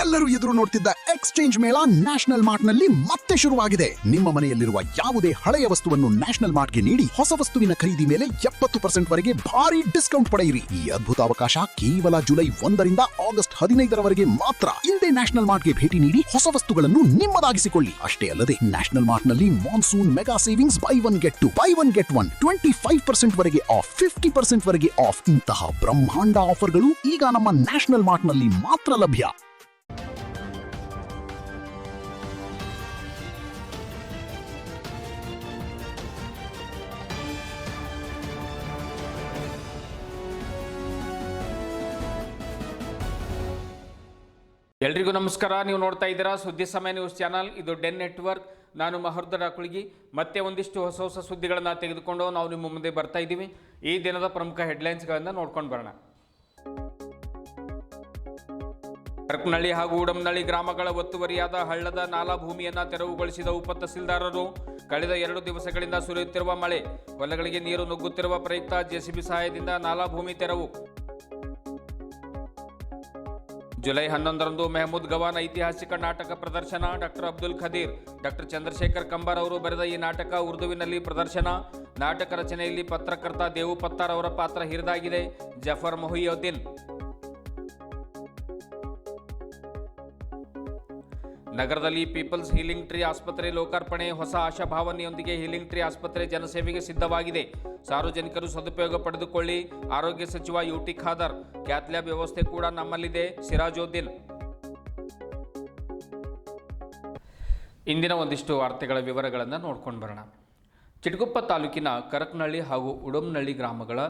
ಎಲ್ಲರೂ ಎದುರು ನೋಡ್ತಿದ್ದ ಎಕ್ಸ್ಚೇಂಜ್ ಮೇಳ ನ್ಯಾಷನಲ್ ಮಾರ್ಟ್ ನಲ್ಲಿ ಮತ್ತೆ ಶುರುವಾಗಿದೆ. ನಿಮ್ಮ ಮನೆಯಲ್ಲಿರುವ ಯಾವುದೇ ಹಳೆಯ ವಸ್ತುವನ್ನು ನ್ಯಾಷನಲ್ ಮಾರ್ಟ್ ಗೆ ನೀಡಿ ಹೊಸ ವಸ್ತುವಿನ ಖರೀದಿ ಮೇಲೆ 70% ವರೆಗೆ ಭಾರಿ ಡಿಸ್ಕೌಂಟ್ ಪಡೆಯಿರಿ. ಈ ಅದ್ಭುತ ಅವಕಾಶ ಕೇವಲ ಜುಲೈ 1ರಿಂದ ಆಗಸ್ಟ್ 15ರವರೆಗೆ ಮಾತ್ರ. ಇಂದೇ ನ್ಯಾಷನಲ್ ಮಾರ್ಟ್ ಗೆ ಭೇಟಿ ನೀಡಿ ಹೊಸ ವಸ್ತುಗಳನ್ನು ನಿಮ್ಮದಾಗಿಸಿಕೊಳ್ಳಿ. ಅಷ್ಟೇ ಅಲ್ಲದೆ ನ್ಯಾಷನಲ್ ಮಾರ್ಟ್ ನಲ್ಲಿ monsoon mega savings by one get 25% ವರೆಗೆ ಆಫ್, 50% ವರೆಗೆ ಆಫ್ ಇಂತಹ ಬ್ರಹ್ಮಾಂಡ ಆಫರ್ಗಳು ಈಗ ನಮ್ಮ ನ್ಯಾಷನಲ್ ಮಾರ್ಟ್ ನಲ್ಲಿ ಮಾತ್ರ ಲಭ್ಯ. ಎಲ್ರಿಗೂ ನಮಸ್ಕಾರ. ನೀವು ನೋಡ್ತಾ ಇದ್ದೀರಾ ಸುದ್ದಿ ಸಮಯ ನ್ಯೂಸ್ ಚಾನಲ್. ಇದು ಡೆನ್ ನೆಟ್ವರ್ಕ್. ನಾನು ಮಹರ್ದರ ಕುಳಗಿ. ಮತ್ತೆ ಒಂದಿಷ್ಟು ಹೊಸ ಸುದ್ದಿಗಳನ್ನು ತೆಗೆದುಕೊಂಡು ನಾವು ನಿಮ್ಮ ಮುಂದೆ ಬರ್ತಾ ಇದ್ದೀವಿ. ಈ ದಿನದ ಪ್ರಮುಖ ಹೆಡ್ಲೈನ್ಸ್ಗಳನ್ನು ನೋಡ್ಕೊಂಡು ಬರೋಣ. ಕರಕನಹಳ್ಳಿ ಹಾಗೂ ಉಡಮನಹಳ್ಳಿ ಗ್ರಾಮಗಳ ಒತ್ತುವರಿಯಾದ ಹಳ್ಳದ ನಾಲಾ ಭೂಮಿಯನ್ನು ತೆರವುಗೊಳಿಸಿದ ಉಪ ತಹಸೀಲ್ದಾರರು. ಕಳೆದ 2 ದಿವಸಗಳಿಂದ ಸುರಿಯುತ್ತಿರುವ ಮಳೆ, ಹೊಲಗಳಿಗೆ ನೀರು ನುಗ್ಗುತ್ತಿರುವ ಪ್ರಯುಕ್ತ ಜೆಸಿಬಿ ಸಹಾಯದಿಂದ ನಾಲಾ ಭೂಮಿ ತೆರವು. ಜುಲೈ 11ರಂದು ಮೆಹಮೂದ್ ಗವಾನ್ ಐತಿಹಾಸಿಕ ನಾಟಕ ಪ್ರದರ್ಶನ. ಡಾಕ್ಟರ್ ಅಬ್ದುಲ್ ಖದೀರ್, ಡಾಕ್ಟರ್ ಚಂದ್ರಶೇಖರ್ ಕಂಬಾರ್ ಅವರು ಬರೆದ ಈ ನಾಟಕ ಉರ್ದುವಿನಲ್ಲಿ ಪ್ರದರ್ಶನ. ನಾಟಕ ರಚನೆಯಲ್ಲಿ ಪತ್ರಕರ್ತ ದೇವು ಪತ್ತಾರ್ ಅವರ ಪಾತ್ರ ಹಿರಿದಾಗಿದೆ. ಜಫರ್ ಮೊಹಿಯುದ್ದೀನ್. ನಗರದಲ್ಲಿ ಪೀಪಲ್ಸ್ ಹೀಲಿಂಗ್ ಟ್ರೀ ಆಸ್ಪತ್ರೆ ಲೋಕಾರ್ಪಣೆ. ಹೊಸ ಆಶಾಭಾವನೆಯೊಂದಿಗೆ ಹೀಲಿಂಗ್ ಟ್ರೀ ಆಸ್ಪತ್ರೆ ಜನಸೇವೆಗೆ ಸಿದ್ಧವಾಗಿದೆ. ಸಾರ್ವಜನಿಕರು ಸದುಪಯೋಗ ಪಡೆದುಕೊಳ್ಳಿ. ಆರೋಗ್ಯ ಸಚಿವ ಯುಟಿ ಖಾದರ್. ಕ್ಯಾತ್ ಲ್ಯಾಬ್ ವ್ಯವಸ್ಥೆ ಕೂಡ ನಮ್ಮಲ್ಲಿದೆ. ಸಿರಾಜುದ್ದೀನ್. ಇಂದಿನ ಒಂದಿಷ್ಟು ವಾರ್ತೆಗಳ ವಿವರಗಳನ್ನು ನೋಡ್ಕೊಂಡು ಬರೋಣ. ಚಿಟಗುಪ್ಪ ತಾಲೂಕಿನ ಕರಕನಹಳ್ಳಿ ಹಾಗೂ ಉಡಮನಹಳ್ಳಿ ಗ್ರಾಮಗಳ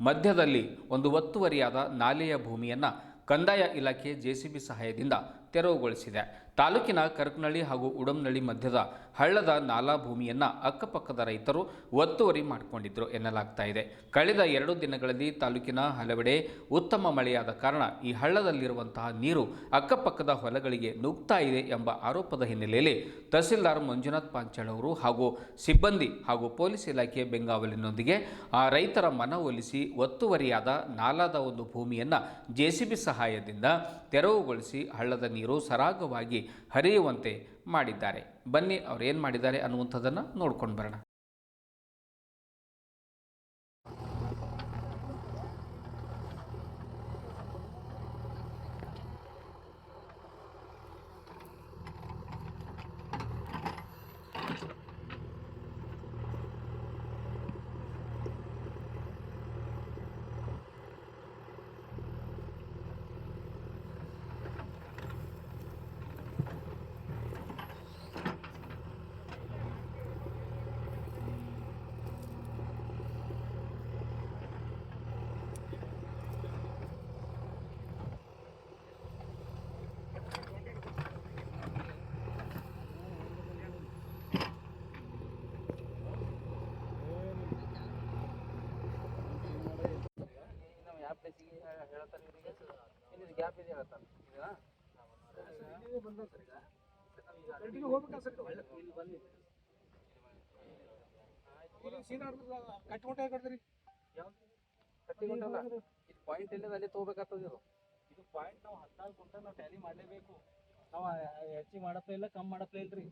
ಮಧ್ಯದಲ್ಲಿ ಒಂದು ಒತ್ತುವರಿಯಾದ ನಾಲೆಯ ಭೂಮಿಯನ್ನು ಕಂದಾಯ ಇಲಾಖೆ ಜೆಸಿಬಿ ಸಹಾಯದಿಂದ ತೆರವುಗೊಳಿಸಿದೆ. ತಾಲೂಕಿನ ಕರಕನಹಳ್ಳಿ ಹಾಗೂ ಉಡಮನಹಳ್ಳಿ ಮಧ್ಯದ ಹಳ್ಳದ ನಾಲಾ ಭೂಮಿಯನ್ನು ಅಕ್ಕಪಕ್ಕದ ರೈತರು ಒತ್ತುವರಿ ಮಾಡಿಕೊಂಡಿದ್ದರು ಎನ್ನಲಾಗ್ತಾ ಇದೆ. ಕಳೆದ 2 ದಿನಗಳಲ್ಲಿ ತಾಲೂಕಿನ ಹಲವೆಡೆ ಉತ್ತಮ ಮಳೆಯಾದ ಕಾರಣ ಈ ಹಳ್ಳದಲ್ಲಿರುವಂತಹ ನೀರು ಅಕ್ಕಪಕ್ಕದ ಹೊಲಗಳಿಗೆ ನುಗ್ತಾ ಇದೆ ಎಂಬ ಆರೋಪದ ಹಿನ್ನೆಲೆಯಲ್ಲಿ ತಹಸೀಲ್ದಾರ್ ಮಂಜುನಾಥ್ ಪಾಂಚಾಳ್ ಅವರು ಹಾಗೂ ಸಿಬ್ಬಂದಿ ಹಾಗೂ ಪೊಲೀಸ್ ಇಲಾಖೆ ಬೆಂಗಾವಲಿನೊಂದಿಗೆ ಆ ರೈತರ ಮನವೊಲಿಸಿ ಒತ್ತುವರಿಯಾದ ನಾಲಾದ ಒಂದು ಭೂಮಿಯನ್ನು ಜೆಸಿಬಿ ಸಹಾಯದಿಂದ ತೆರವುಗೊಳಿಸಿ ಹಳ್ಳದ ನೀರು ಸರಾಗವಾಗಿ ಹರಿಯುವಂತೆ ಮಾಡಿದ್ದಾರೆ. ಬನ್ನಿ ಅವ್ರು ಏನು ಮಾಡಿದ್ದಾರೆ ಅನ್ನುವಂಥದ್ದನ್ನು ನೋಡ್ಕೊಂಡು ಬರೋಣ. ಪಾಯಿಂಟ್ ಎಲ್ಲ ಅಲ್ಲಿ ತಗೋಬೇಕಾಗ್ತದೆ. ಇದು ಪಾಯಿಂಟ್ ನಾವು 14 ಕ್ವಿಂಟಲ್ ನಾವು ಟ್ಯಾಲಿ ಮಾಡಲೇಬೇಕು. ನಾವು ಹೆಚ್ಚಿಗೆ ಮಾಡಪ್ಪ ಇಲ್ಲ ಕಮ್ಮಿ ಮಾಡಪ್ಪ ಇಲ್ರಿ.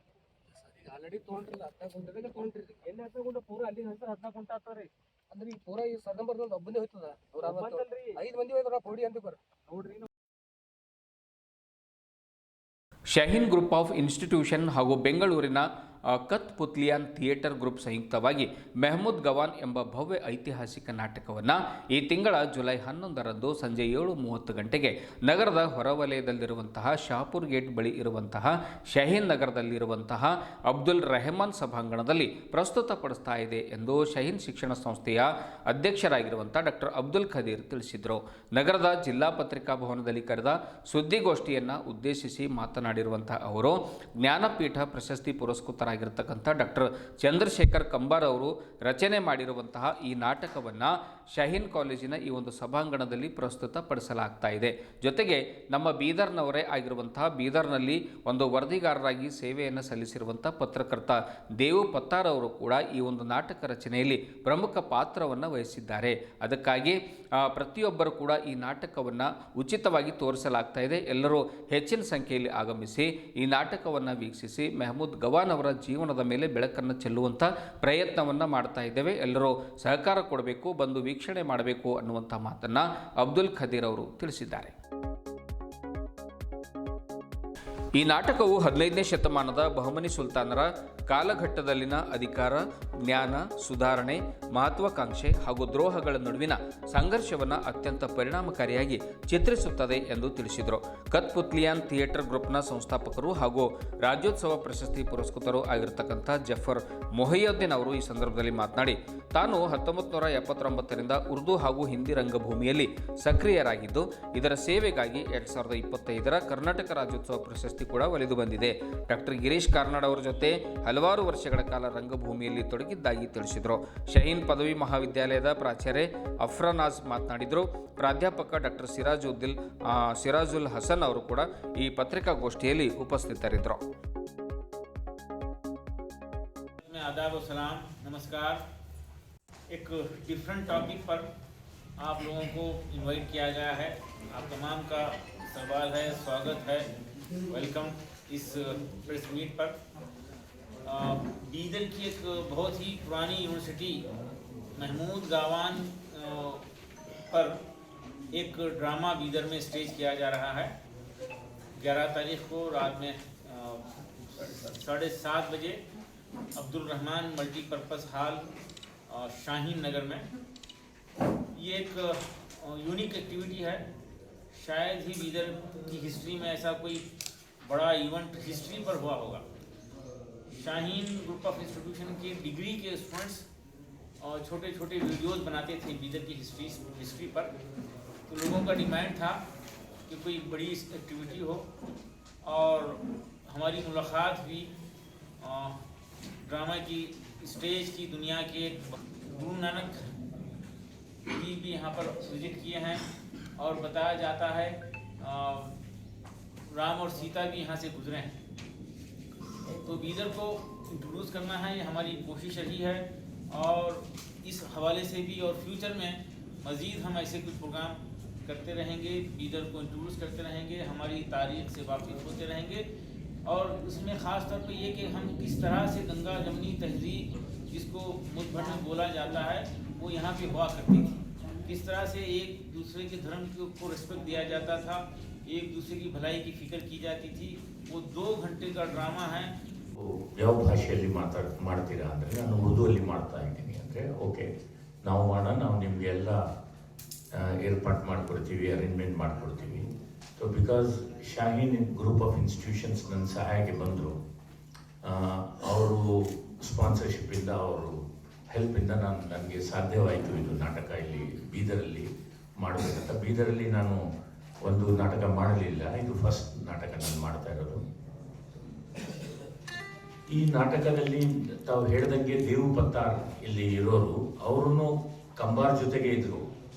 ಆಲ್ರೆಡಿ ತೊಗೊಂಡ್ರಿಲ್ಲ 14 ಕ್ವಿಂಟಲ್ ತೊಗೊಂಡ್ರಿ. ಎಲ್ಲಿ 14 ಕ್ವಿಂಟಲ್ ಪೂರ ಅಲ್ಲಿ ಹಂತ 14 ಕ್ವಿಂಟಲ್ ಆಗ್ತಾವ್ರಿ. ಅಂದ್ರೆ ಈಗ ಪೂರ ಈ ಸರ್ದಂಬರ್ದ ಒಬ್ಬನೇ ಹೋಯ್ತದ. 5 ಮಂದಿ ಹೋಯ್ತಾರ ಪೌಡಿ ಅಂತ ನೋಡ್ರಿ. ಶಹೀನ್ ಗ್ರೂಪ್ ಆಫ್ ಇನ್ಸ್ಟಿಟ್ಯೂಷನ್ ಹಾಗೂ ಬೆಂಗಳೂರಿನ ಕತ್ ಪುತ್ಲಿಯಾನ್ ಥಿಯೇಟರ್ ಗ್ರೂಪ್ ಸಂಯುಕ್ತವಾಗಿ ಮೆಹಮೂದ್ ಗವಾನ್ ಎಂಬ ಭವ್ಯ ಐತಿಹಾಸಿಕ ನಾಟಕವನ್ನು ಈ ತಿಂಗಳ ಜುಲೈ 11ರಂದು ಸಂಜೆ 7:30 ಗಂಟೆಗೆ ನಗರದ ಹೊರವಲಯದಲ್ಲಿರುವಂತಹ ಶಾಪುರ್ ಗೇಟ್ ಬಳಿ ಇರುವಂತಹ ಶಹೀನ್ ನಗರದಲ್ಲಿರುವಂತಹ ಅಬ್ದುಲ್ ರೆಹಮಾನ್ ಸಭಾಂಗಣದಲ್ಲಿ ಪ್ರಸ್ತುತಪಡಿಸ್ತಾ ಇದೆ ಎಂದು ಶಹೀನ್ ಶಿಕ್ಷಣ ಸಂಸ್ಥೆಯ ಅಧ್ಯಕ್ಷರಾಗಿರುವಂಥ ಡಾಕ್ಟರ್ ಅಬ್ದುಲ್ ಖದೀರ್ ತಿಳಿಸಿದರು. ನಗರದ ಜಿಲ್ಲಾ ಪತ್ರಿಕಾ ಭವನದಲ್ಲಿ ಕರೆದ ಸುದ್ದಿಗೋಷ್ಠಿಯನ್ನು ಉದ್ದೇಶಿಸಿ ಮಾತನಾಡಿರುವಂತಹ ಅವರು ಜ್ಞಾನಪೀಠ ಪ್ರಶಸ್ತಿ ಪುರಸ್ಕೃತರಾಗಿ ನಿರ್ದೇಶಕರಾಗಿರ್ತಕ್ಕಂಥ ಡಾಕ್ಟರ್ ಚಂದ್ರಶೇಖರ್ ಕಂಬಾರ್ ಅವರು ರಚನೆ ಮಾಡಿರುವಂತಹ ಈ ನಾಟಕವನ್ನು ಶಹೀನ್ ಕಾಲೇಜಿನ ಈ ಒಂದು ಸಭಾಂಗಣದಲ್ಲಿ ಪ್ರಸ್ತುತಪಡಿಸಲಾಗ್ತಾ ಇದೆ. ಜೊತೆಗೆ ನಮ್ಮ ಬೀದರ್ನವರೇ ಆಗಿರುವಂತಹ ಬೀದರ್ನಲ್ಲಿ ಒಂದು ವರದಿಗಾರರಾಗಿ ಸೇವೆಯನ್ನು ಸಲ್ಲಿಸಿರುವಂಥ ಪತ್ರಕರ್ತ ದೇವು ಪತ್ತಾರ್ ಅವರು ಕೂಡ ಈ ಒಂದು ನಾಟಕ ರಚನೆಯಲ್ಲಿ ಪ್ರಮುಖ ಪಾತ್ರವನ್ನು ವಹಿಸಿದ್ದಾರೆ. ಅದಕ್ಕಾಗಿ ಪ್ರತಿಯೊಬ್ಬರು ಕೂಡ ಈ ನಾಟಕವನ್ನು ಉಚಿತವಾಗಿ ತೋರಿಸಲಾಗ್ತಾ ಇದೆ. ಎಲ್ಲರೂ ಹೆಚ್ಚಿನ ಸಂಖ್ಯೆಯಲ್ಲಿ ಆಗಮಿಸಿ ಈ ನಾಟಕವನ್ನು ವೀಕ್ಷಿಸಿ ಮೆಹಮೂದ್ ಗವಾನ್ ಅವರ ಜೀವನದ ಮೇಲೆ ಬೆಳಕನ್ನು ಚೆಲ್ಲುವಂಥ ಪ್ರಯತ್ನವನ್ನು ಮಾಡ್ತಾ ಇದ್ದೇವೆ. ಎಲ್ಲರೂ ಸಹಕಾರ ಕೊಡಬೇಕು, ಬಂದು ವೀಕ್ಷಣೆ ಮಾಡಬೇಕು ಅನ್ನುವಂಥ ಮಾತನ್ನು ಅಬ್ದುಲ್ ಖದೀರ್ ಅವರು ತಿಳಿಸಿದ್ದಾರೆ. ಈ ನಾಟಕವು 15ನೇ ಶತಮಾನದ ಬಹಮನಿ ಸುಲ್ತಾನರ ಕಾಲಘಟ್ಟದಲ್ಲಿನ ಅಧಿಕಾರ, ಜ್ಞಾನ, ಸುಧಾರಣೆ, ಮಹತ್ವಾಕಾಂಕ್ಷೆ ಹಾಗೂ ದ್ರೋಹಗಳ ನಡುವಿನ ಸಂಘರ್ಷವನ್ನು ಅತ್ಯಂತ ಪರಿಣಾಮಕಾರಿಯಾಗಿ ಚಿತ್ರಿಸುತ್ತದೆ ಎಂದು ತಿಳಿಸಿದರು. ಕತ್ಪುತ್ಲಿಯಾನ್ ಥಿಯೇಟರ್ ಗ್ರೂಪ್ನ ಸಂಸ್ಥಾಪಕರು ಹಾಗೂ ರಾಜ್ಯೋತ್ಸವ ಪ್ರಶಸ್ತಿ ಪುರಸ್ಕೃತರು ಆಗಿರತಕ್ಕಂಥ ಜಫರ್ ಮೊಹಿಯುದ್ದೀನ್ ಅವರು ಈ ಸಂದರ್ಭದಲ್ಲಿ ಮಾತನಾಡಿ, ತಾನು 1979ರಿಂದ ಉರ್ದು ಹಾಗೂ ಹಿಂದಿ ರಂಗಭೂಮಿಯಲ್ಲಿ ಸಕ್ರಿಯರಾಗಿದ್ದು, ಇದರ ಸೇವೆಗಾಗಿ 2025ರ ಕರ್ನಾಟಕ ರಾಜ್ಯೋತ್ಸವ ಪ್ರಶಸ್ತಿ ಕೂಡ ಒಲಿದು ಬಂದಿದೆ. ಡಾಕ್ಟರ್ ಗಿರೀಶ್ ಕಾರ್ನಾಡ್ ಅವರ ಜೊತೆ ಹಲವಾರು ವರ್ಷಗಳ ಕಾಲ ರಂಗಭೂಮಿಯಲ್ಲಿ ತೊಡಗಿದ್ದಾಗಿ ತಿಳಿಸಿದರು. ಶಹೀನ್ ಪದವಿ ಮಹಾವಿದ್ಯಾಲಯದ ಪ್ರಾಚಾರ್ಯ ಅಫ್ರಾನಾಜ್ ಮಾತನಾಡಿದರು. ಪ್ರಾಧ್ಯಾಪಕ ಡಾಕ್ಟರ್ ಸಿರಾಜುಲ್ ಹಸನ್ ಅವರು ಕೂಡ ಈ ಪತ್ರಿಕಾಗೋಷ್ಠಿಯಲ್ಲಿ ಉಪಸ್ಥಿತರಿದ್ದರು. आदाब व सलाम, नमस्कार। एक डिफरेंट टॉपिक पर आप लोगों को इनवाइट किया गया है। आप तमाम का सवाल है, स्वागत है, वेलकम इस प्रेस मीट पर। बीदर की एक बहुत ही पुरानी यूनिवर्सिटी महमूद गावान पर एक ड्रामा बीदर में स्टेज किया जा रहा है। 11 तारीख को रात में 7:30 बजे अब्दुल रहमान मल्टीपर्पज़ हॉल शाहीन नगर में। ये एक यूनिक एक्टिविटी है। शायद ही बीदर की हिस्ट्री में ऐसा कोई बड़ा इवेंट हिस्ट्री पर हुआ होगा। शाहीन ग्रुप ऑफ इंस्टीट्यूशन के डिग्री के स्टूडेंट्स छोटे छोटे वीडियोज़ बनाते थे बीदर की हिस्ट्री पर। तो लोगों का डिमांड था कि कोई बड़ी एक्टिविटी हो, और हमारी मुलाकात भी ड्रामा की स्टेज की दुनिया के गुरु नानक जी भी यहाँ पर विजिट किए हैं, और बताया जाता है राम और सीता भी यहाँ से गुजरे हैं। तो बीदर को इंट्रोड्यूस करना है, ये हमारी कोशिश रही है, और इस हवाले से भी और फ्यूचर में मज़ीद हम ऐसे कुछ प्रोग्राम करते रहेंगे, बीदर को इंट्रोड्यूस करते रहेंगे, हमारी तारीख से वाकिफ़ होते रहेंगे। और उसमें ख़ास तौर पे ये कि हम किस तरह से गंगा जमनी तहजीब जिसको मुठभर में बोला जाता है वो यहाँ पे हुआ करती थी, किस तरह से एक दूसरे के धर्म को रिस्पेक्ट दिया जाता था, एक दूसरे की भलाई की फिक्र की जाती थी। वो 2 घंटे का ड्रामा है। ಯಾವ ಭಾಷೆಯಲ್ಲಿ ಮಾಡ್ತೀರಾ ಅಂದರೆ ನಾನು ಉರ್ದುವಲ್ಲಿ ಮಾಡ್ತಾ ಇದ್ದೀನಿ ಅಂದರೆ ಓಕೆ ನಾವು ಮಾಡೋಣ, ನಾವು ನಿಮಗೆಲ್ಲ ಏರ್ಪಾಟ್ ಮಾಡಿಕೊಡ್ತೀವಿ, ಅರೇಂಜ್ಮೆಂಟ್ ಮಾಡಿಕೊಡ್ತೀವಿ. So because Shaheen group of institutions ನನ್ನ ಸಹಾಯಕ್ಕೆ ಬಂದರು. ಅವರು ಸ್ಪಾನ್ಸರ್ಶಿಪ್ಪಿಂದ, ಅವರು ಹೆಲ್ಪಿಂದ ನನಗೆ ಸಾಧ್ಯವಾಯಿತು ಇದು ನಾಟಕ ಇಲ್ಲಿ ಬೀದರಲ್ಲಿ ಮಾಡಬೇಕಂತ. ಬೀದರಲ್ಲಿ ನಾನು ಒಂದು ನಾಟಕ ಮಾಡಲಿಲ್ಲ, ಇದು ಫಸ್ಟ್ ನಾಟಕ ನಾನು ಮಾಡ್ತಾ ಇರೋದು. ಈ ನಾಟಕದಲ್ಲಿ ತಾವು ಹೇಳ್ದಂಗೆ ದೇವು ಪತ್ತಾರ್ ಇಲ್ಲಿ ಇರೋರು, ಅವರು ಕಂಬಾರ್ ಜೊತೆಗೆ ಇದ್ದರು.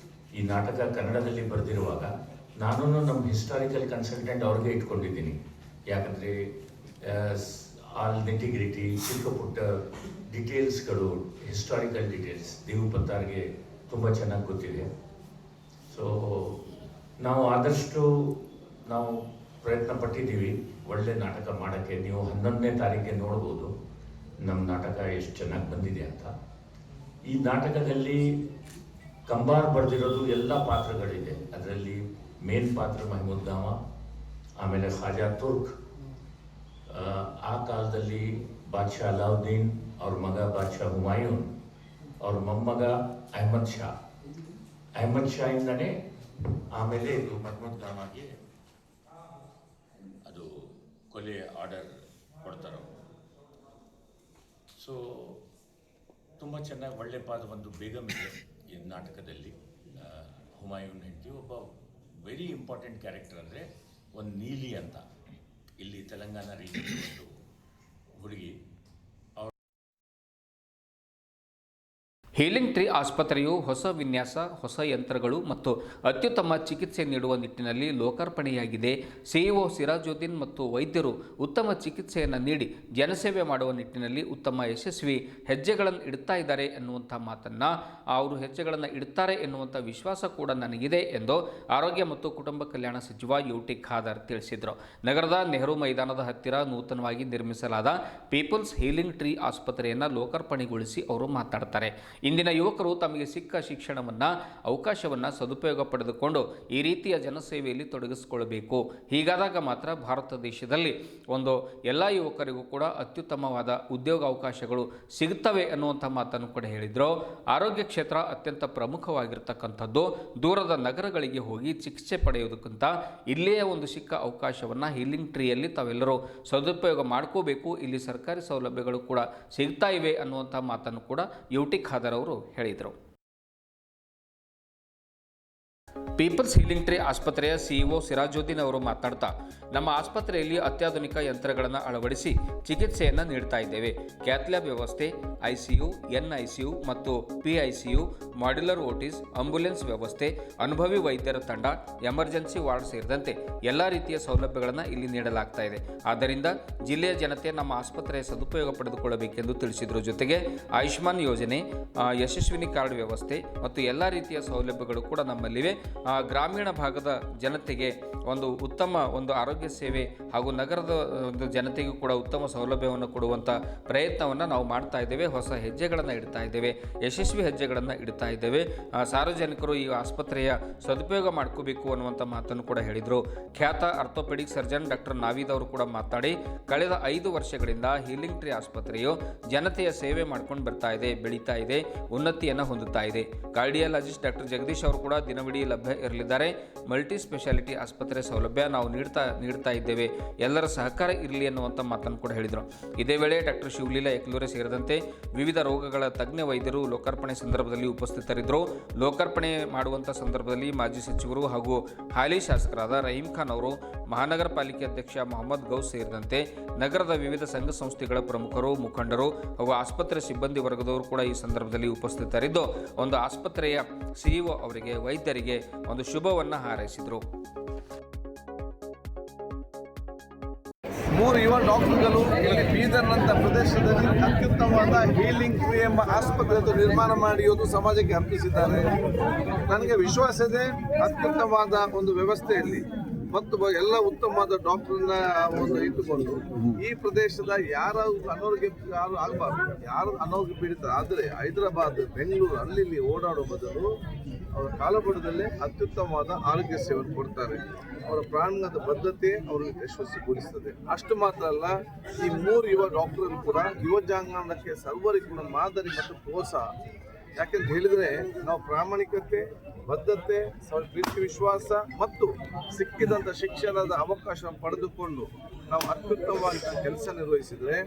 ಈ ನಾಟಕ ಕನ್ನಡದಲ್ಲಿ ಬರೆದಿರುವಾಗ ನಾನು ನಮ್ಮ ಹಿಸ್ಟಾರಿಕಲ್ ಕನ್ಸಲ್ಟೆಂಟ್ ಅವ್ರಿಗೆ ಇಟ್ಕೊಂಡಿದ್ದೀನಿ. ಯಾಕಂದರೆ ಆಲ್ ನೆಟಿಗ್ರಿಟಿ, ಚಿಕ್ಕ ಪುಟ್ಟ ಡೀಟೇಲ್ಸ್ಗಳು, ಹಿಸ್ಟಾರಿಕಲ್ ಡೀಟೇಲ್ಸ್ ದೇವು ಪತ್ತಾರ್ಗೆ ತುಂಬ ಚೆನ್ನಾಗಿ ಗೊತ್ತಿದೆ. ಸೊ ನಾವು ಆದಷ್ಟು ನಾವು ಪ್ರಯತ್ನ ಪಟ್ಟಿದ್ದೀವಿ ಒಳ್ಳೆ ನಾಟಕ ಮಾಡೋಕ್ಕೆ. ನೀವು 11ನೇ ತಾರೀಕಿಗೆ ನೋಡ್ಬೋದು ನಮ್ಮ ನಾಟಕ ಎಷ್ಟು ಚೆನ್ನಾಗಿ ಬಂದಿದೆ ಅಂತ. ಈ ನಾಟಕದಲ್ಲಿ ಕಂಬಾರ್ ಬರೆದಿರೋದು ಎಲ್ಲ ಪಾತ್ರಗಳಿದೆ. ಅದರಲ್ಲಿ ಮೇನ್ ಪಾತ್ರ ಮೆಹಮೂದ್ ಗಾವಾ, ಆಮೇಲೆ ಖ್ವಾಜಾ ತುರ್ಕ್, ಆ ಕಾಲದಲ್ಲಿ ಬಾದ್ಶಾ ಅಲಾವುದ್ದೀನ್, ಅವ್ರ ಮಗ ಬಾದ್ಶಾ ಹುಮಾಯೂನ್, ಅವ್ರ ಮೊಮ್ಮಗ ಅಹಮದ್ ಶಾ ಇಂದನೇ ಆಮೇಲೆ ಇದು ಮೆಹಮೂದ್ ಗಾವಾಗೆ ಅದು ಕೊಲೆ ಆರ್ಡರ್ ಕೊಡ್ತಾರೆ. ಸೊ ತುಂಬ ಚೆನ್ನಾಗಿ ಒಳ್ಳೆ ಒಂದು ಬೇಗಮ್ ಇದೆ ಈ ನಾಟಕದಲ್ಲಿ. ಹುಮಾಯೂನ್ ಹೆಂಡತಿ ಒಬ್ಬ ವೆರಿ ಇಂಪಾರ್ಟೆಂಟ್ ಕ್ಯಾರೆಕ್ಟರ್. ಅಂದರೆ ಒಂದು ನೀಲಿ ಅಂತ, ಇಲ್ಲಿ ತೆಲಂಗಾಣ ರೀಜನ್ ಒಂದು ಹುಡುಗಿ, ಹೀಲಿಂಗ್ ಟ್ರೀ ಆಸ್ಪತ್ರೆಯು ಹೊಸ ವಿನ್ಯಾಸ, ಹೊಸ ಯಂತ್ರಗಳು ಮತ್ತು ಅತ್ಯುತ್ತಮ ಚಿಕಿತ್ಸೆ ನೀಡುವ ನಿಟ್ಟಿನಲ್ಲಿ ಲೋಕಾರ್ಪಣೆಯಾಗಿದೆ. ಸಿಇಒ ಸಿರಾಜುದ್ದೀನ್ ಮತ್ತು ವೈದ್ಯರು ಉತ್ತಮ ಚಿಕಿತ್ಸೆಯನ್ನು ನೀಡಿ ಜನಸೇವೆ ಮಾಡುವ ನಿಟ್ಟಿನಲ್ಲಿ ಉತ್ತಮ ಯಶಸ್ವಿ ಹೆಜ್ಜೆಗಳನ್ನು ಇಡ್ತಾ ಇದ್ದಾರೆ ಎನ್ನುವಂಥ ಮಾತನ್ನು ಅವರು ಹೆಜ್ಜೆಗಳನ್ನು ಇಡ್ತಾರೆ ಎನ್ನುವಂಥ ವಿಶ್ವಾಸ ಕೂಡ ನನಗಿದೆ ಎಂದು ಆರೋಗ್ಯ ಮತ್ತು ಕುಟುಂಬ ಕಲ್ಯಾಣ ಸಚಿವ ಯುಟಿ ಖಾದರ್ ತಿಳಿಸಿದರು. ನಗರದ ನೆಹರು ಮೈದಾನದ ಹತ್ತಿರ ನೂತನವಾಗಿ ನಿರ್ಮಿಸಲಾದ ಪೀಪಲ್ಸ್ ಹೀಲಿಂಗ್ ಟ್ರೀ ಆಸ್ಪತ್ರೆಯನ್ನು ಲೋಕಾರ್ಪಣೆಗೊಳಿಸಿ ಅವರು ಮಾತಾಡ್ತಾರೆ. ಇಂದಿನ ಯುವಕರು ತಮಗೆ ಸಿಕ್ಕ ಶಿಕ್ಷಣವನ್ನು, ಅವಕಾಶವನ್ನು ಸದುಪಯೋಗ ಪಡೆದುಕೊಂಡು ಈ ರೀತಿಯ ಜನಸೇವೆಯಲ್ಲಿ ತೊಡಗಿಸಿಕೊಳ್ಳಬೇಕು. ಹೀಗಾದಾಗ ಮಾತ್ರ ಭಾರತ ದೇಶದಲ್ಲಿ ಒಂದು ಎಲ್ಲ ಯುವಕರಿಗೂ ಕೂಡ ಅತ್ಯುತ್ತಮವಾದ ಉದ್ಯೋಗ ಅವಕಾಶಗಳು ಸಿಗುತ್ತವೆ ಅನ್ನುವಂಥ ಮಾತನ್ನು ಕೂಡ ಹೇಳಿದರು. ಆರೋಗ್ಯ ಕ್ಷೇತ್ರ ಅತ್ಯಂತ ಪ್ರಮುಖವಾಗಿರ್ತಕ್ಕಂಥದ್ದು. ದೂರದ ನಗರಗಳಿಗೆ ಹೋಗಿ ಚಿಕಿತ್ಸೆ ಪಡೆಯುವುದಕ್ಕಿಂತ ಇಲ್ಲಿಯೇ ಒಂದು ಸಿಕ್ಕ ಅವಕಾಶವನ್ನು ಹೀಲಿಂಗ್ ಟ್ರೀಯಲ್ಲಿ ತಾವೆಲ್ಲರೂ ಸದುಪಯೋಗ ಮಾಡ್ಕೋಬೇಕು. ಇಲ್ಲಿ ಸರ್ಕಾರಿ ಸೌಲಭ್ಯಗಳು ಕೂಡ ಸಿಗ್ತಾ ಇವೆ ಅನ್ನುವಂಥ ಮಾತನ್ನು ಕೂಡ ಯುಟಿ ಖಾದರ್ ಅವರು ಹೇಳಿದರು. ಪೀಪಲ್ಸ್ ಹೀಲಿಂಗ್ ಟ್ರೀ ಆಸ್ಪತ್ರೆಯ ಸಿಇಒ ಸಿರಾಜುದ್ದೀನ್ ಅವರು ಮಾತನಾಡ್ತಾ, ನಮ್ಮ ಆಸ್ಪತ್ರೆಯಲ್ಲಿ ಅತ್ಯಾಧುನಿಕ ಯಂತ್ರಗಳನ್ನು ಅಳವಡಿಸಿ ಚಿಕಿತ್ಸೆಯನ್ನು ನೀಡ್ತಾ ಇದ್ದೇವೆ. ಕ್ಯಾಥ್ಲ್ಯಾಬ್ ವ್ಯವಸ್ಥೆ, ICU, NICU ಮತ್ತು PICU, ಮಾಡ್ಯುಲರ್ ಓಟಿಸ್, ಆಂಬ್ಯುಲೆನ್ಸ್ ವ್ಯವಸ್ಥೆ, ಅನುಭವಿ ವೈದ್ಯರ ತಂಡ, ಎಮರ್ಜೆನ್ಸಿ ವಾರ್ಡ್ ಸೇರಿದಂತೆ ಎಲ್ಲ ರೀತಿಯ ಸೌಲಭ್ಯಗಳನ್ನು ಇಲ್ಲಿ ನೀಡಲಾಗ್ತಾ ಇದೆ. ಆದ್ದರಿಂದ ಜಿಲ್ಲೆಯ ಜನತೆ ನಮ್ಮ ಆಸ್ಪತ್ರೆಯ ಸದುಪಯೋಗ ಪಡೆದುಕೊಳ್ಳಬೇಕೆಂದು ತಿಳಿಸಿದರು. ಜೊತೆಗೆ ಆಯುಷ್ಮಾನ್ ಯೋಜನೆ, ಯಶಸ್ವಿನಿ ಕಾರ್ಡ್ ವ್ಯವಸ್ಥೆ ಮತ್ತು ಎಲ್ಲ ರೀತಿಯ ಸೌಲಭ್ಯಗಳು ಕೂಡ ನಮ್ಮಲ್ಲಿವೆ. ಗ್ರಾಮೀಣ ಭಾಗದ ಜನತೆಗೆ ಒಂದು ಉತ್ತಮ ಒಂದು ಆರೋಗ್ಯ ಸೇವೆ ಹಾಗೂ ನಗರದ ಒಂದು ಜನತೆಗೂ ಕೂಡ ಉತ್ತಮ ಸೌಲಭ್ಯವನ್ನು ಕೊಡುವಂಥ ಪ್ರಯತ್ನವನ್ನು ನಾವು ಮಾಡ್ತಾ ಇದ್ದೇವೆ. ಹೊಸ ಹೆಜ್ಜೆಗಳನ್ನು ಇಡ್ತಾ ಇದ್ದೇವೆ, ಯಶಸ್ವಿ ಹೆಜ್ಜೆಗಳನ್ನು ಇಡ್ತಾ ಇದ್ದೇವೆ. ಸಾರ್ವಜನಿಕರು ಈ ಆಸ್ಪತ್ರೆಯ ಸದುಪಯೋಗ ಮಾಡ್ಕೋಬೇಕು ಅನ್ನುವಂಥ ಮಾತನ್ನು ಕೂಡ ಹೇಳಿದರು. ಖ್ಯಾತ ಆರ್ಥೋಪೆಡಿಕ್ ಸರ್ಜನ್ ಡಾಕ್ಟರ್ ನಾವೀದ್ ಅವರು ಕೂಡ ಮಾತಾಡಿ, ಕಳೆದ 5 ವರ್ಷಗಳಿಂದ ಹೀಲಿಂಗ್ ಟ್ರೀ ಆಸ್ಪತ್ರೆಯು ಜನತೆಯ ಸೇವೆ ಮಾಡ್ಕೊಂಡು ಬರ್ತಾ ಇದೆ, ಬೆಳೀತಾ ಇದೆ, ಉನ್ನತಿಯನ್ನು ಹೊಂದುತ್ತಾ ಇದೆ. ಕಾರ್ಡಿಯಾಲಜಿಸ್ಟ್ ಡಾಕ್ಟರ್ ಜಗದೀಶ್ ಅವರು ಕೂಡ ದಿನವಿಡೀ ಲಭ್ಯ ಇರಲಿದ್ದಾರೆ. ಮಲ್ಟಿ ಸ್ಪೆಷಾಲಿಟಿ ಆಸ್ಪತ್ರೆ ಸೌಲಭ್ಯ ನಾವು ನೀಡ್ತಾ ಇದ್ದೇವೆ, ಎಲ್ಲರ ಸಹಕಾರ ಇರಲಿ ಅನ್ನುವಂಥ ಮಾತನ್ನು ಕೂಡ ಹೇಳಿದರು. ಇದೇ ವೇಳೆ ಡಾಕ್ಟರ್ ಶಿವಲೀಲಾ ಎಕ್ಲೂರೆ ಸೇರಿದಂತೆ ವಿವಿಧ ರೋಗಗಳ ತಜ್ಞ ವೈದ್ಯರು ಲೋಕಾರ್ಪಣೆ ಸಂದರ್ಭದಲ್ಲಿ ಉಪಸ್ಥಿತರಿದ್ದರು. ಲೋಕಾರ್ಪಣೆ ಮಾಡುವಂಥ ಸಂದರ್ಭದಲ್ಲಿ ಮಾಜಿ ಸಚಿವರು ಹಾಗೂ ಹಾಲಿ ಶಾಸಕರಾದ ರಹೀಂ ಖಾನ್ ಅವರು, ಮಹಾನಗರ ಪಾಲಿಕೆ ಅಧ್ಯಕ್ಷ ಮೊಹಮ್ಮದ್ ಗೌಸ್ ಸೇರಿದಂತೆ ನಗರದ ವಿವಿಧ ಸಂಘ ಸಂಸ್ಥೆಗಳ ಪ್ರಮುಖರು, ಮುಖಂಡರು ಹಾಗೂ ಆಸ್ಪತ್ರೆ ಸಿಬ್ಬಂದಿ ವರ್ಗದವರು ಕೂಡ ಈ ಸಂದರ್ಭದಲ್ಲಿ ಉಪಸ್ಥಿತರಿದ್ದು ಒಂದು ಆಸ್ಪತ್ರೆಯ ಸಿಇಒ ಅವರಿಗೆ, ವೈದ್ಯರಿಗೆ ಒಂದು ಶುಭವನ್ನು ಹಾರೈಸಿದರು. 3 ಯುವ ಡಾಕ್ಟರ್ಗಳು ಇಲ್ಲಿ ಬೀದರ್ನಂಥ ಪ್ರದೇಶದಲ್ಲಿ ಅತ್ಯುತ್ತಮವಾದ ಹೀಲಿಂಗ್ ಟ್ರೀ ಎಂಬ ಆಸ್ಪತ್ರೆ ನಿರ್ಮಾಣ ಮಾಡಿರುವುದು ಸಮಾಜಕ್ಕೆ ಅರ್ಪಿಸಿದ್ದಾರೆ. ನನಗೆ ವಿಶ್ವಾಸ ಇದೆ, ಅತ್ಯುತ್ತಮವಾದ ಒಂದು ವ್ಯವಸ್ಥೆಯಲ್ಲಿ ಮತ್ತು ಎಲ್ಲ ಉತ್ತಮವಾದ ಡಾಕ್ಟರ್ನ ಒಂದು ಇಟ್ಟುಕೊಂಡು ಈ ಪ್ರದೇಶದ ಯಾರು ಆಗಬಾರ್ದು, ಯಾರು ಅನಾರೋಗ್ಯ ಪೀಡಿತ ಆದರೆ ಹೈದರಾಬಾದ್, ಬೆಂಗಳೂರು ಅಲ್ಲಿ ಓಡಾಡೋ ಬದಲು ಅವರ ಕಾಲಪುಟದಲ್ಲೇ ಅತ್ಯುತ್ತಮವಾದ ಆರೋಗ್ಯ ಸೇವೆಯನ್ನು ಕೊಡ್ತಾರೆ. ಅವರ ಪ್ರಾಣದ ಬದ್ಧತೆ ಅವರಿಗೆ ಯಶಸ್ವಿಗೊಳಿಸುತ್ತದೆ. ಅಷ್ಟು ಮಾತ್ರ ಅಲ್ಲ, ಈ 3 ಯುವ ಡಾಕ್ಟರ್ ಕೂಡ ಯುವ ಜನಾಂಗಕ್ಕೆ ಸರ್ವರಿಗೂ ಕೂಡ ಮಾದರಿ ಮತ್ತು ಪ್ರೋತ್ಸಾಹ. ಯಾಕೆಂತ ಹೇಳಿದರೆ ನಾವು ಪ್ರಾಮಾಣಿಕತೆ, ಬದ್ಧತೆ, ಪ್ರೀತಿ, ವಿಶ್ವಾಸ ಮತ್ತು ಸಿಕ್ಕಿದಂಥ ಶಿಕ್ಷಣದ ಅವಕಾಶವನ್ನು ಪಡೆದುಕೊಂಡು ನಾವು ಅತ್ಯುತ್ತಮವಾಗಿ ಕೆಲಸ ನಿರ್ವಹಿಸಿದರೆ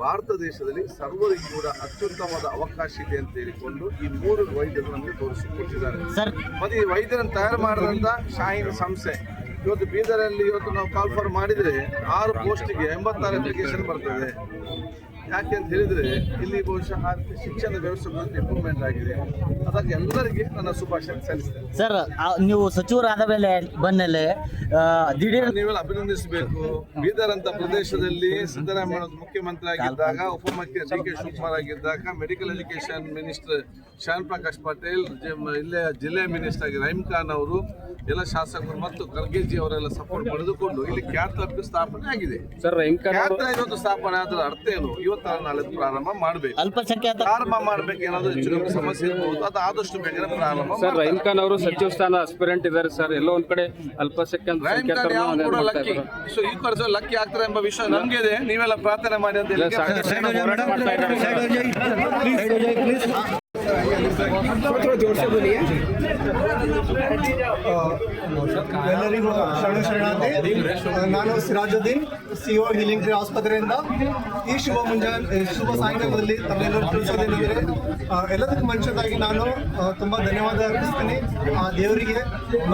ಭಾರತ ದೇಶದಲ್ಲಿ ಸರ್ವರಿಗೂ ಕೂಡ ಅತ್ಯುತ್ತಮವಾದ ಅವಕಾಶ ಇದೆ ಅಂತ ಹೇಳಿಕೊಂಡು ಈ 3 ವೈದ್ಯರು ನಮಗೆ ತೋರಿಸಿಕೊಟ್ಟಿದ್ದಾರೆ. ಮತ್ತು ಈ ವೈದ್ಯರನ್ನು ತಯಾರು ಮಾಡಿದಂಥ ಶಾಹಿನ್ ಸಂಸ್ಥೆ ಇವತ್ತು ಬೀದರಲ್ಲಿ ನಾವು ಕಾಲ್ ಫಾರ್ ಮಾಡಿದರೆ 6 ಪೋಸ್ಟಿಗೆ 86 ಅಪ್ಲಿಕೇಶನ್ ಬರ್ತದೆ. ಯಾಕೆ ಅಂತ ಹೇಳಿದರೆ ಇಲ್ಲಿ ಬಹುಶಃ ಶಿಕ್ಷಣ ವ್ಯವಸ್ಥೆ ಇಂಪ್ರೂವ್ಮೆಂಟ್ ಆಗಿದೆ. ಅದಕ್ಕೆ ಎಲ್ಲರಿಗೆ ನನ್ನ ಶುಭಾಶಯ ಸಲ್ಲಿಸ್ತೇನೆ. ಸರ್, ನೀವು ಸಚಿವರಾದ ಮೇಲೆ ಬಂದಮೇಲೆ ನೀವೆಲ್ಲ ಅಭಿನಂದಿಸಬೇಕು. ಬೀದರ್ ಅಂತ ಪ್ರದೇಶದಲ್ಲಿ ಸಿದ್ದರಾಮಯ್ಯ ಮುಖ್ಯಮಂತ್ರಿ ಆಗಿದ್ದಾಗ, ಉಪಮುಖ್ಯಮಂತ್ರಿ DK ಶಿವಕುಮಾರ್ ಆಗಿದ್ದಾಗ, medical education minister Shyam Prakash Patel, ಇಲ್ಲೇ ಜಿಲ್ಲೆಯ ಮಿನಿಸ್ಟರ್ ಆಗಿ ರಹೀಂ ಖಾನ್ ಅವರು, ಎಲ್ಲ ಶಾಸಕರು ಮತ್ತು ಖರ್ಗೆಜಿ ಅವರೆಲ್ಲ ಸಪೋರ್ಟ್ ಪಡೆದುಕೊಂಡು ಇಲ್ಲಿ ಕ್ಯಾಥ್ಲ್ಯಾಬ್ ಸ್ಥಾಪನೆ ಆಗಿದೆ. ಇವತ್ತು ಸ್ಥಾಪನೆ ಆದ್ರೆ ಅರ್ಥ ಏನು? ಇವತ್ತು ನಾಳೆ ಪ್ರಾರಂಭ ಮಾಡಬೇಕು, ಪ್ರಾರಂಭ ಮಾಡಬೇಕು. ಏನಾದರೂ ಹೆಚ್ಚು ಸಮಸ್ಯೆ ಇರಬಹುದು, ಅದು ಆದಷ್ಟು ಬೇಗ ಪ್ರಾರಂಭ. ಸರ್, ರಹೀಂ ಖಾನ್ ಅವರು ಸಚಿವ ಸ್ಥಾನ ಅಸ್ಪಿರೆಂಟ್ ಇದ್ದಾರೆ ಸರ್. ಎಲ್ಲೋ ಒಂದ್ ಕಡೆ ಅಲ್ಪಸಂಖ್ಯಾತ ಲಕ್ಕಿ, ಸೊ ಈ ವರ್ಷ ಲಕ್ಕಿ ಆಗ್ತಾರೆ ಎಂಬ ವಿಷಯ ನಮ್ಗೆ ಇದೆ. ನೀವೆಲ್ಲ ಪ್ರಾರ್ಥನೆ ಮಾಡಿ ಅಂತ ಎಲ್ಲರಿಗೂ ಶರಣಾರ್ಥಿ. ನಾನು ಸಿರಾಜುದ್ದೀನ್, ಸಿಇಒ ಹೀಲಿಂಗ್ ಟ್ರೀ ಆಸ್ಪತ್ರೆಯಿಂದ. ಈ ಶುಭ ಸಾಯಂಕಾಲದಲ್ಲಿ ತಮ್ಮೆಲ್ಲರೂ ತಿಳಿಸೋದೇನೆಂದರೆ, ಎಲ್ಲದಕ್ಕೂ ಮುಂಚಿತವಾಗಿ ನಾನು ತುಂಬ ಧನ್ಯವಾದ ಅರ್ಪಿಸ್ತೀನಿ ಆ ದೇವರಿಗೆ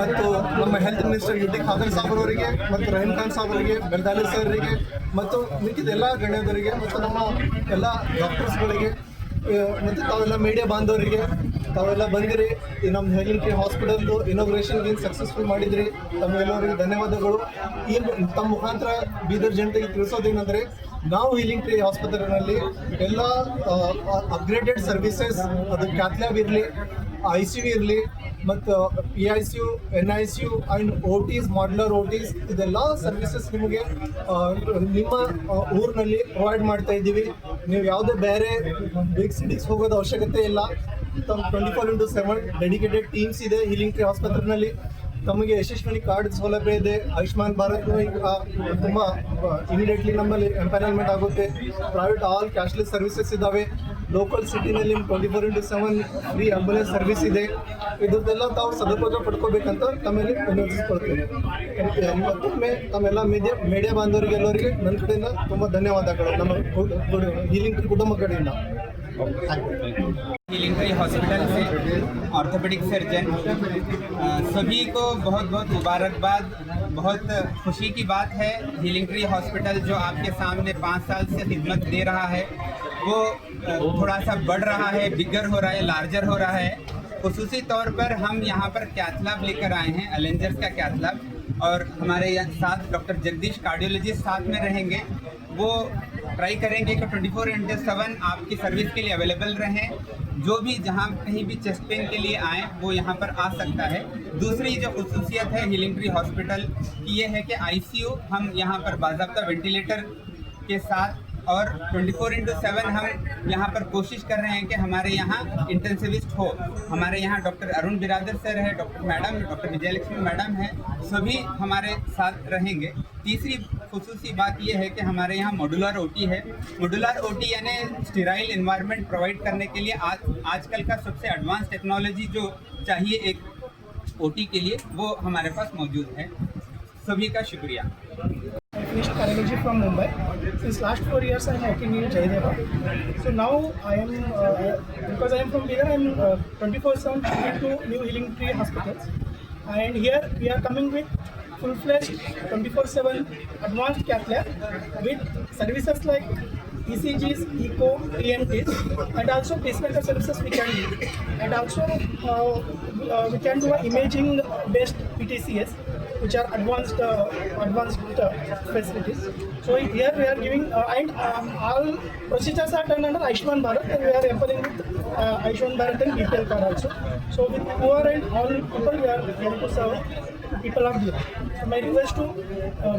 ಮತ್ತು ನಮ್ಮ health minister UT Khader Saab ಅವರಿಗೆ ಮತ್ತು ರಹೀಂ ಖಾನ್ ಸಾಬ್ ಅವರಿಗೆ, ಬೆಲ್ದಾಲಿ ಸರ್ರಿಗೆ ಮತ್ತು ಮಿಕ್ಕಿದ ಎಲ್ಲ ಗಣ್ಯರಿಗೆ ಮತ್ತು ನಮ್ಮ ಎಲ್ಲ ಡಾಕ್ಟರ್ಸ್ಗಳಿಗೆ ಮತ್ತು ತಾವೆಲ್ಲ ಮೀಡಿಯಾ ಬಾಂಧವರಿಗೆ ತಾವೆಲ್ಲ ಬಂದಿರಿ, ಈ ನಮ್ಮ ಹೀಲಿಂಗ್ ಟ್ರೀ ಹಾಸ್ಪಿಟಲ್ದು ಇನಾಗ್ರೇಷನ್ಗೆ ಸಕ್ಸಸ್ಫುಲ್ ಮಾಡಿದ್ರಿ, ತಮಗೆಲ್ಲರಿಗೆ ಧನ್ಯವಾದಗಳು. ಈ ತಮ್ಮ ಮುಖಾಂತರ ಬೀದರ್ ಜನತೆಗೆ ತಿಳಿಸೋದೇನೆಂದರೆ, ನಾವು ಹೀಲಿಂಗ್ ಟ್ರೀ ಆಸ್ಪತ್ರೆಯಲ್ಲಿ ಎಲ್ಲ ಅಪ್ಗ್ರೇಡೆಡ್ ಸರ್ವಿಸಸ್, ಅದು ಕ್ಯಾಥ್ಲ್ಯಾಬ್ ಇರಲಿ, ICU ಇರಲಿ, ಮತ್ತು PICU, NICU and OTs, modular OTs, ಇದೆಲ್ಲ ಸರ್ವಿಸಸ್ ನಿಮಗೆ ನಿಮ್ಮ ಊರಿನಲ್ಲಿ ಪ್ರೊವೈಡ್ ಮಾಡ್ತಾ ಇದ್ದೀವಿ. ನೀವು ಯಾವುದೇ ಬೇರೆ ಬಿಗ್ ಸಿಟೀಸ್ ಹೋಗೋದು ಅವಶ್ಯಕತೆ ಇಲ್ಲ. ತಮ್ಮ 24/7 ಡೆಡಿಕೇಟೆಡ್ ಟೀಮ್ಸ್ ಇದೆ ಹೀಲಿಂಗ್ ಟ್ರೀ ಆಸ್ಪತ್ರೆಯಲ್ಲಿ. ತಮಗೆ ಯಶಸ್ವಿನಿ ಕಾರ್ಡ್ ಸೌಲಭ್ಯ ಇದೆ. ಆಯುಷ್ಮಾನ್ ಭಾರತ್ ತುಂಬ ಇಮಿಡಿಯೇಟ್ಲಿ ನಮ್ಮಲ್ಲಿ ಎಂಪ್ಯಾನಲ್ಮೆಂಟ್ ಆಗುತ್ತೆ. ಪ್ರೈವೇಟ್ ಆಲ್ ಕ್ಯಾಶ್ಲೆಸ್ ಸರ್ವಿಸಸ್ ಇದ್ದಾವೆ. ಲೋಕಲ್ ಸಿಟಿನಲ್ಲಿ 24/7 ಫ್ರೀ ಆಂಬುಲೆನ್ಸ್ ಸರ್ವಿಸ್ ಇದೆ. ಇದ್ರದ್ದೆಲ್ಲ ತಾವು ಸದುಪಯೋಗ ಪಡ್ಕೋಬೇಕಂತ ತಮ್ಮಲ್ಲಿ ವಿನಂತಿಸ್ಕೊಳ್ತೀನಿ. ಮತ್ತೊಮ್ಮೆ ತಮ್ಮೆಲ್ಲ ಮೀಡಿಯಾ ಬಾಂಧವರಿಗೆಲ್ಲರಿಗೆ ನನ್ನ ಕಡೆಯಿಂದ ತುಂಬ ಧನ್ಯವಾದಗಳು, ನಮ್ಮ ಹೀಲಿಂಗ್ ಟ್ರೀ ಕುಟುಂಬ ಕಡೆಯಿಂದ. हीलिंग ट्री हॉस्पिटल से ऑर्थोपेडिक सर्जन सभी को बहुत बहुत मुबारकबाद। बहुत खुशी की बात है, हीलिंग ट्री हॉस्पिटल जो आपके सामने 5 साल से खिदमत दे रहा है वो थोड़ा सा बढ़ रहा है, बिगर हो रहा है, लार्जर हो रहा है। खुसूसी तौर पर हम यहाँ पर कैथ्लैब लेकर आए हैं, अलेंजर्स का कैथ्लैब, और हमारे साथ डॉक्टर जगदीश कार्डियोलॉजिस्ट साथ में रहेंगे। वो ट्राई करेंगे कि 24/7 आपकी सर्विस के लिए अवेलेबल रहें। जो भी जहाँ कहीं भी चेस्ट पेन के लिए आए वो यहाँ पर आ सकता है। दूसरी जो खुसूसियत है हीलिंग ट्री हॉस्पिटल की ये है कि ICU हम यहाँ पर बाज़ाब्ता वेंटिलेटर के साथ, और 24/7 हम यहाँ पर कोशिश कर रहे हैं कि हमारे यहाँ इंटेंसिविस्ट हो। हमारे यहाँ डॉक्टर अरुण बिरादर सर है, doctor madam, doctor Vijayalakshmi madam है, सभी हमारे साथ रहेंगे। तीसरी खुसूसी बात यह है कि हमारे यहाँ मॉड्यूलर OT है। मॉड्यूलर OT यानी स्टेराइल एनवायरनमेंट प्रोवाइड करने के लिए आजकल का सबसे एडवांस टेक्नोलॉजी जो चाहिए एक OT के लिए, वो हमारे पास मौजूद है। सभी का शुक्रिया। I finished cardiology from Mumbai. Since last 4 years I am working in Jaydeva. So now I am, because I am from Bidar, I am 24/7 connected to new Healing Tree hospitals. And here we are coming with full-fledged 24/7 advanced cath lab with services like ECGs, echo, ENTs, and also pacemaker services we can do. And also we can do imaging-based PTCS, which are advanced facilities. So here we are giving and all procedures are done under Ayushman Bharat, and we are empowering with Ayushman Bharat and BPL card also. So with poor and all people, we are going to serve people of Bihar. So my request to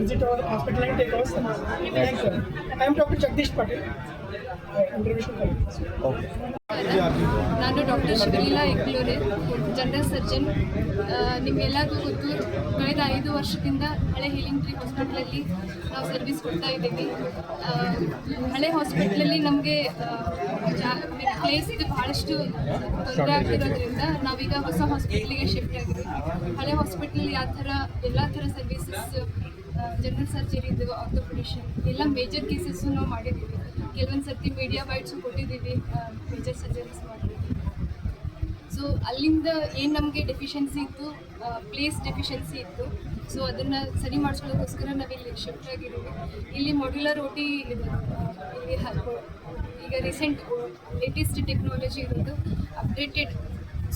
visit our hospital and take our service. Thank you. I am Dr. Jagdish Patel. ನಾನು doctor Shivaleela ಎಕ್ಲೂರೆ, general surgeon. ನಿಮಗೆಲ್ಲರಿಗೂ ಗೊತ್ತು, ಕಳೆದ 5 ವರ್ಷದಿಂದ ಹಳೆ healing tree ಹಾಸ್ಪಿಟ್ಲಲ್ಲಿ ನಾವು service ಕೊಡ್ತಾ ಇದ್ದೀವಿ. ಹಳೆ ಹಾಸ್ಪಿಟ್ಲಲ್ಲಿ ನಮಗೆ ಪ್ಲೇಸ್ ಭಾಳಷ್ಟು ತೊಂದರೆ ಆಗ್ತಿರೋದ್ರಿಂದ ನಾವೀಗ ಹೊಸ ಹಾಸ್ಪಿಟ್ಲಿಗೆ ಶಿಫ್ಟ್ ಆಗಿದ್ದೀವಿ. ಹಳೆ ಹಾಸ್ಪಿಟ್ಲಲ್ಲಿ ಯಾವ ಥರ ಎಲ್ಲ ಥರ ಸರ್ವಿಸಸ್, ಜನರಲ್ ಸರ್ಜರಿದು, ಆರ್ಥೋಪೆಡಿಷನ್ ಎಲ್ಲ ಮೇಜರ್ ಕೇಸಸ್ಸು ನಾವು ಮಾಡಿದ್ದೀವಿ. ಕೆಲವೊಂದು ಸರ್ತಿ ಮೀಡಿಯಾ ಬೈಟ್ಸು ಕೊಟ್ಟಿದ್ದೀವಿ, ಮೇಜರ್ ಸರ್ಜರೀಸ್ ಮಾಡಿದ್ದೀವಿ. ಸೊ ಅಲ್ಲಿಂದ ಏನು ನಮಗೆ ಡೆಫಿಷಿಯನ್ಸಿ ಇತ್ತು, ಪ್ಲೇಸ್ ಡೆಫಿಷಿಯನ್ಸಿ ಇತ್ತು, ಸೊ ಅದನ್ನು ಸರಿ ಮಾಡಿಸ್ಕೊಳ್ಳೋಕ್ಕೋಸ್ಕರ ನಾವಿಲ್ಲಿ ಶಿಫ್ಟ್ ಆಗಿದ್ದೀವಿ. ಇಲ್ಲಿ ಮಾಡ್ಯುಲರ್ OT ಇದೆ, ಇಲ್ಲಿ ಈಗ ರೀಸೆಂಟ್ ಲೇಟೆಸ್ಟ್ ಟೆಕ್ನಾಲಜಿ ಇರೋದು ಅಪ್ಡೇಟೆಡ್.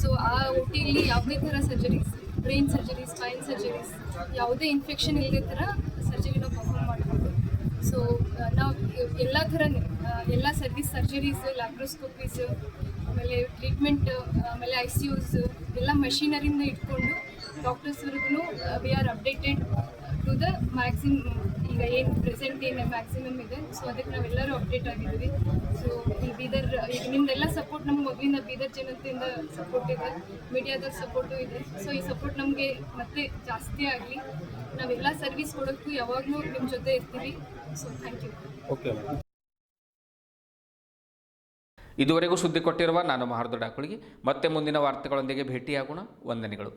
ಸೊ ಆ OTಯಲ್ಲಿ ಯಾವುದೇ ಥರ surgeries, brain surgery, Spain surgeries, ಯಾವುದೇ ಇನ್ಫೆಕ್ಷನ್ ಇಲ್ಲದೆ ಥರ ಸರ್ಜರಿ ನಾವು ಪರ್ಫಾರ್ಮ್ ಮಾಡ್ಬೋದು. ಸೊ ನಾವು ಎಲ್ಲ ಸರ್ಜರೀಸ್, ಲ್ಯಾಪ್ರೋಸ್ಕೋಪೀಸ್, ಆಮೇಲೆ ಟ್ರೀಟ್ಮೆಂಟ್, ಆಮೇಲೆ ICUs ಎಲ್ಲ ಮಷೀನರಿಯಿಂದ ಇಟ್ಕೊಂಡು ಡಾಕ್ಟರ್ಸ್ವರೆಗೂ we are updated to the maximum. ಈಗ ಏನು ಪ್ರೆಸೆಂಟ್ ಏನು ಮ್ಯಾಕ್ಸಿಮಮ್ ಇದೆ, ಸೊ ಅದಕ್ಕೆ ನಾವೆಲ್ಲರೂ ಅಪ್ಡೇಟ್ ಆಗಿದ್ದೀವಿ. ಸೊ ಈ ಬೀದರ್, ಈಗ ನಿಮ್ದೆಲ್ಲ ಸಪೋರ್ಟ್ ನಮ್ಗೆ ಮೊದಲಿಂದ ಬೀದರ್ ಜನತೆಯಿಂದ ಸಪೋರ್ಟ್ ಇದೆ, ಮೀಡಿಯಾದ ಸಪೋರ್ಟು ಇದೆ. ಸೊ ಈ ಸಪೋರ್ಟ್ ನಮಗೆ ಮತ್ತೆ ಜಾಸ್ತಿ ಆಗಲಿ. ನಾವೆಲ್ಲ ಸರ್ವಿಸ್ ಕೊಡೋಕ್ಕೂ ಯಾವಾಗಲೂ ನಿಮ್ಮ ಜೊತೆ ಇರ್ತೀವಿ. So thank you. ಇದುವರೆಗೂ ಸುದ್ದಿ ಕೊಟ್ಟಿರುವ ನಾನು ಮಹಾರ್ದೊಡ್ಡ ಕುಳಿಗೆ. ಮತ್ತೆ ಮುಂದಿನ ವಾರ್ತೆಗಳೊಂದಿಗೆ ಭೇಟಿಯಾಗೋಣ. ವಂದನೆಗಳು.